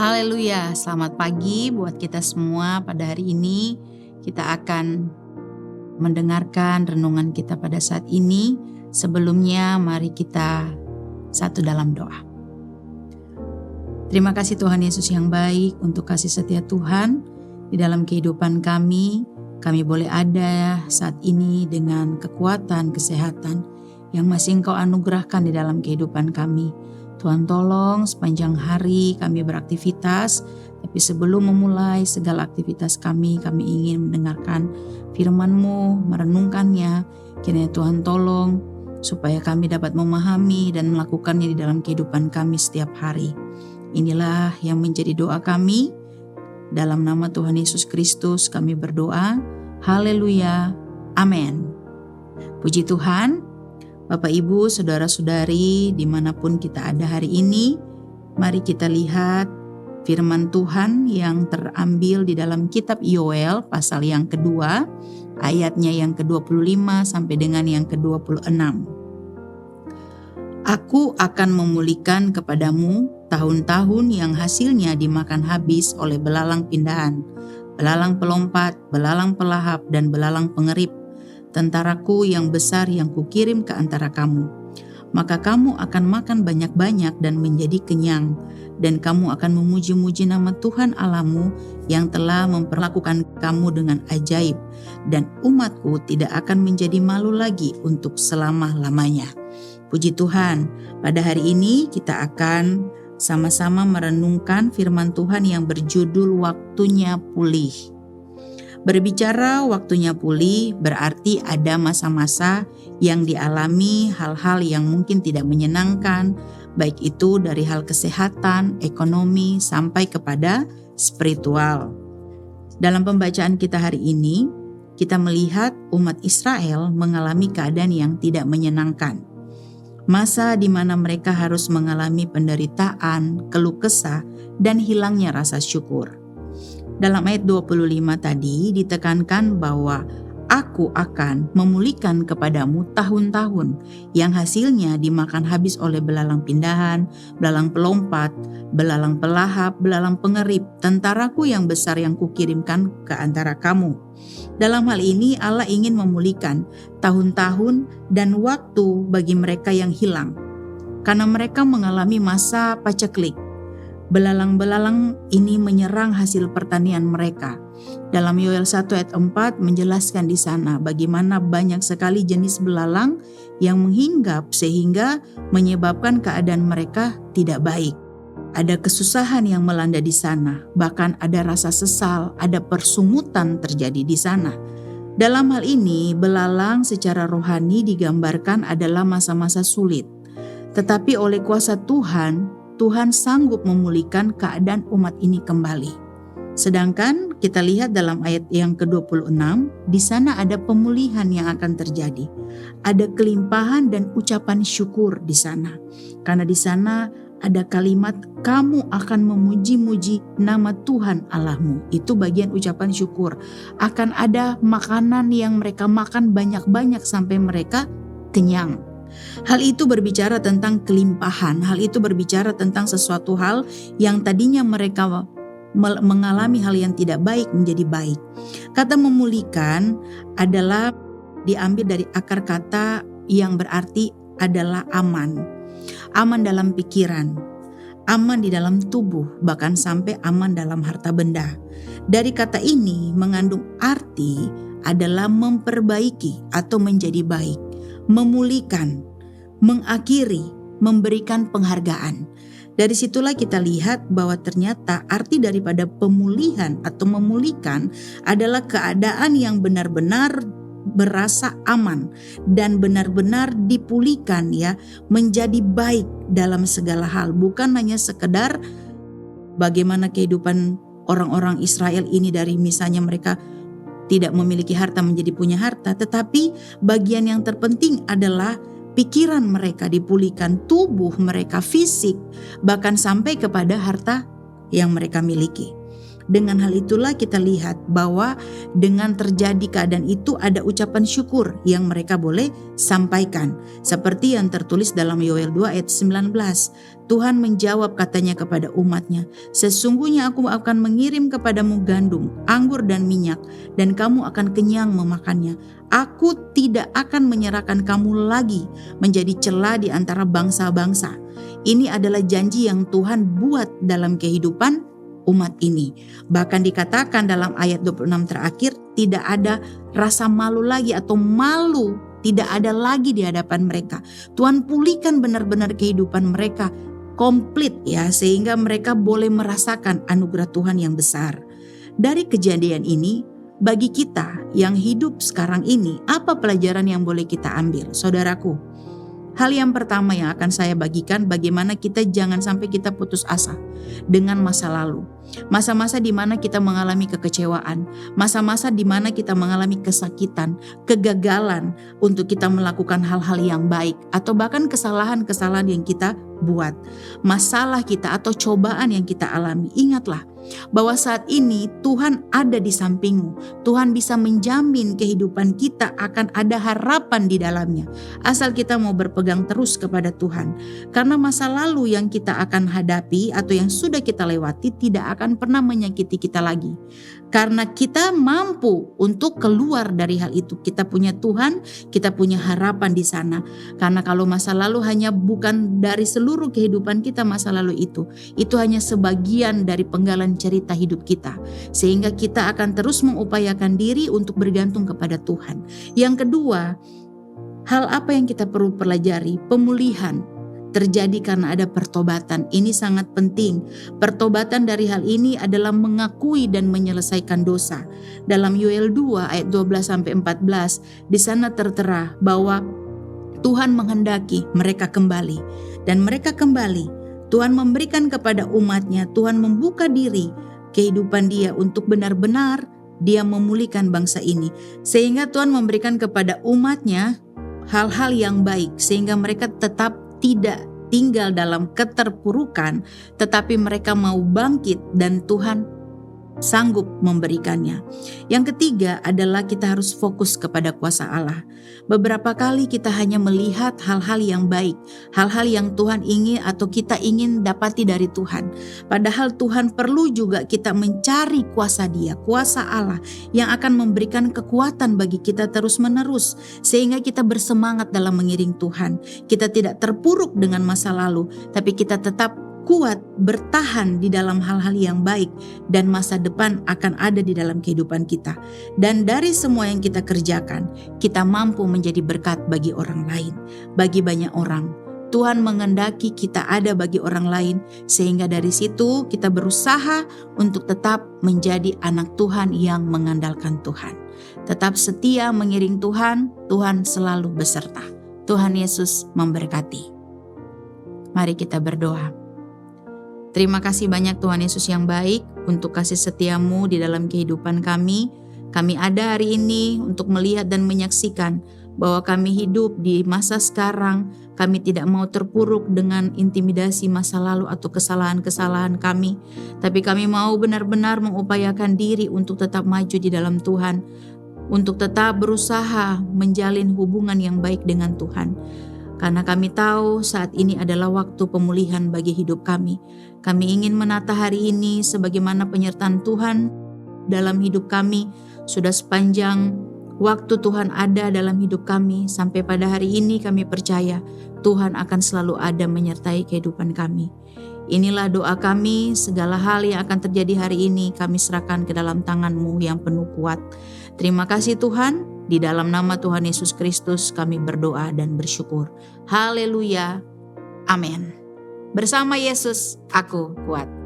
Haleluya, selamat pagi buat kita semua. Pada hari ini kita akan mendengarkan renungan kita pada saat ini. Sebelumnya mari kita satu dalam doa. Terima kasih Tuhan Yesus yang baik untuk kasih setia Tuhan di dalam kehidupan kami. Kami boleh ada saat ini dengan kekuatan, kesehatan yang masih Engkau anugerahkan di dalam kehidupan kami. Tuhan tolong sepanjang hari kami beraktivitas, tapi sebelum memulai segala aktivitas kami ingin mendengarkan firman-Mu, merenungkannya. Kiranya Tuhan tolong supaya kami dapat memahami dan melakukannya di dalam kehidupan kami setiap hari. Inilah yang menjadi doa kami. Dalam nama Tuhan Yesus Kristus kami berdoa. Haleluya. Amin. Puji Tuhan. Bapak Ibu, saudara-saudari dimanapun kita ada hari ini, mari kita lihat firman Tuhan yang terambil di dalam kitab Yoel pasal yang kedua, ayatnya yang ke-25 sampai dengan yang ke-26. Aku akan memulihkan kepadamu tahun-tahun yang hasilnya dimakan habis oleh belalang pindahan, belalang pelompat, belalang pelahap, dan belalang pengerip, tentaraku yang besar yang kukirim ke antara kamu. Maka kamu akan makan banyak-banyak dan menjadi kenyang, dan kamu akan memuji-muji nama Tuhan Allahmu yang telah memperlakukan kamu dengan ajaib, dan umatku tidak akan menjadi malu lagi untuk selama-lamanya. Puji Tuhan, pada hari ini kita akan sama-sama merenungkan firman Tuhan yang berjudul Waktunya Pulih. Berbicara waktunya pulih berarti ada masa-masa yang dialami hal-hal yang mungkin tidak menyenangkan, baik itu dari hal kesehatan, ekonomi, sampai kepada spiritual. Dalam pembacaan kita hari ini, kita melihat umat Israel mengalami keadaan yang tidak menyenangkan. Masa di mana mereka harus mengalami penderitaan, keluh kesah, dan hilangnya rasa syukur. Dalam ayat 25 tadi ditekankan bahwa aku akan memulihkan kepadamu tahun-tahun yang hasilnya dimakan habis oleh belalang pindahan, belalang pelompat, belalang pelahap, belalang pengerip, tentaraku yang besar yang kukirimkan ke antara kamu. Dalam hal ini Allah ingin memulihkan tahun-tahun dan waktu bagi mereka yang hilang, karena mereka mengalami masa paceklik. Belalang-belalang ini menyerang hasil pertanian mereka. Dalam Yoel 1 ayat 4 menjelaskan di sana bagaimana banyak sekali jenis belalang yang menghinggap sehingga menyebabkan keadaan mereka tidak baik. Ada kesusahan yang melanda di sana, bahkan ada rasa sesal, ada persungutan terjadi di sana. Dalam hal ini, belalang secara rohani digambarkan adalah masa-masa sulit. Tetapi oleh kuasa Tuhan sanggup memulihkan keadaan umat ini kembali. Sedangkan kita lihat dalam ayat yang ke-26, di sana ada pemulihan yang akan terjadi. Ada kelimpahan dan ucapan syukur di sana. Karena di sana ada kalimat, kamu akan memuji-muji nama Tuhan Allahmu. Itu bagian ucapan syukur. Akan ada makanan yang mereka makan banyak-banyak sampai mereka kenyang. Hal itu berbicara tentang kelimpahan, hal itu berbicara tentang sesuatu hal yang tadinya mereka mengalami hal yang tidak baik menjadi baik. Kata memulihkan adalah diambil dari akar kata yang berarti adalah aman. Aman dalam pikiran, aman di dalam tubuh, bahkan sampai aman dalam harta benda. Dari kata ini mengandung arti adalah memperbaiki atau menjadi baik. Memulihkan, mengakhiri, memberikan penghargaan. Dari situlah kita lihat bahwa ternyata arti daripada pemulihan atau memulihkan adalah keadaan yang benar-benar berasa aman dan benar-benar dipulihkan ya, menjadi baik dalam segala hal. Bukan hanya sekedar bagaimana kehidupan orang-orang Israel ini dari misalnya mereka tidak memiliki harta menjadi punya harta, tetapi bagian yang terpenting adalah pikiran mereka dipulihkan, tubuh mereka, fisik, bahkan sampai kepada harta yang mereka miliki. Dengan hal itulah kita lihat bahwa dengan terjadi keadaan itu ada ucapan syukur yang mereka boleh sampaikan. Seperti yang tertulis dalam Yoel 2 ayat 19. Tuhan menjawab katanya kepada umatnya, sesungguhnya aku akan mengirim kepadamu gandum, anggur dan minyak, dan kamu akan kenyang memakannya. Aku tidak akan menyerahkan kamu lagi menjadi cela di antara bangsa-bangsa. Ini adalah janji yang Tuhan buat dalam kehidupan umat ini. Bahkan dikatakan dalam ayat 26 terakhir, tidak ada rasa malu lagi atau malu tidak ada lagi di hadapan mereka. Tuhan pulihkan benar-benar kehidupan mereka komplit ya, sehingga mereka boleh merasakan anugerah Tuhan yang besar. Dari kejadian ini, bagi kita yang hidup sekarang ini, apa pelajaran yang boleh kita ambil, saudaraku? Hal yang pertama yang akan saya bagikan, bagaimana kita jangan sampai kita putus asa dengan masa lalu. Masa-masa di mana kita mengalami kekecewaan, masa-masa di mana kita mengalami kesakitan, kegagalan untuk kita melakukan hal-hal yang baik, atau bahkan kesalahan-kesalahan yang kita buat. Masalah kita atau cobaan yang kita alami, ingatlah bahwa saat ini Tuhan ada di sampingmu. Tuhan bisa menjamin kehidupan kita akan ada harapan di dalamnya. Asal kita mau berpegang terus kepada Tuhan. Karena masa lalu yang kita akan hadapi atau yang sudah kita lewati tidak akan pernah menyakiti kita lagi. Karena kita mampu untuk keluar dari hal itu. Kita punya Tuhan, kita punya harapan di sana. Karena kalau masa lalu hanya bukan dari seluruh kehidupan kita, masa lalu itu hanya sebagian dari penggalan cerita hidup kita. Sehingga kita akan terus mengupayakan diri untuk bergantung kepada Tuhan. Yang kedua, hal apa yang kita perlu pelajari? Pemulihan terjadi karena ada pertobatan. Ini sangat penting. Pertobatan dari hal ini adalah mengakui dan menyelesaikan dosa. Dalam Yoel 2 ayat 12-14, di sana tertera bahwa Tuhan menghendaki mereka kembali. Dan mereka kembali. Tuhan memberikan kepada umatnya, Tuhan membuka diri kehidupan dia untuk benar-benar dia memulihkan bangsa ini. Sehingga Tuhan memberikan kepada umatnya hal-hal yang baik. Sehingga mereka tetap tidak tinggal dalam keterpurukan, tetapi mereka mau bangkit dan Tuhan sanggup memberikannya. Yang ketiga adalah kita harus fokus kepada kuasa Allah. Beberapa kali kita hanya melihat hal-hal yang baik, hal-hal yang Tuhan ingin atau kita ingin dapati dari Tuhan. Padahal Tuhan perlu juga kita mencari kuasa Dia, kuasa Allah yang akan memberikan kekuatan bagi kita terus-menerus sehingga kita bersemangat dalam mengiring Tuhan. Kita tidak terpuruk dengan masa lalu, tapi kita tetap kuat bertahan di dalam hal-hal yang baik dan masa depan akan ada di dalam kehidupan kita. Dan dari semua yang kita kerjakan, kita mampu menjadi berkat bagi orang lain, bagi banyak orang. Tuhan menghendaki kita ada bagi orang lain sehingga dari situ kita berusaha untuk tetap menjadi anak Tuhan yang mengandalkan Tuhan. Tetap setia mengiring Tuhan, Tuhan selalu beserta. Tuhan Yesus memberkati. Mari kita berdoa. Terima kasih banyak Tuhan Yesus yang baik untuk kasih setiamu di dalam kehidupan kami. Kami ada hari ini untuk melihat dan menyaksikan bahwa kami hidup di masa sekarang. Kami tidak mau terpuruk dengan intimidasi masa lalu atau kesalahan-kesalahan kami. Tapi kami mau benar-benar mengupayakan diri untuk tetap maju di dalam Tuhan. Untuk tetap berusaha menjalin hubungan yang baik dengan Tuhan. Karena kami tahu saat ini adalah waktu pemulihan bagi hidup kami. Kami ingin menata hari ini sebagaimana penyertaan Tuhan dalam hidup kami. Sudah sepanjang waktu Tuhan ada dalam hidup kami. Sampai pada hari ini kami percaya Tuhan akan selalu ada menyertai kehidupan kami. Inilah doa kami, segala hal yang akan terjadi hari ini kami serahkan ke dalam tangan-Mu yang penuh kuat. Terima kasih Tuhan. Di dalam nama Tuhan Yesus Kristus kami berdoa dan bersyukur. Haleluya. Amin. Bersama Yesus aku kuat.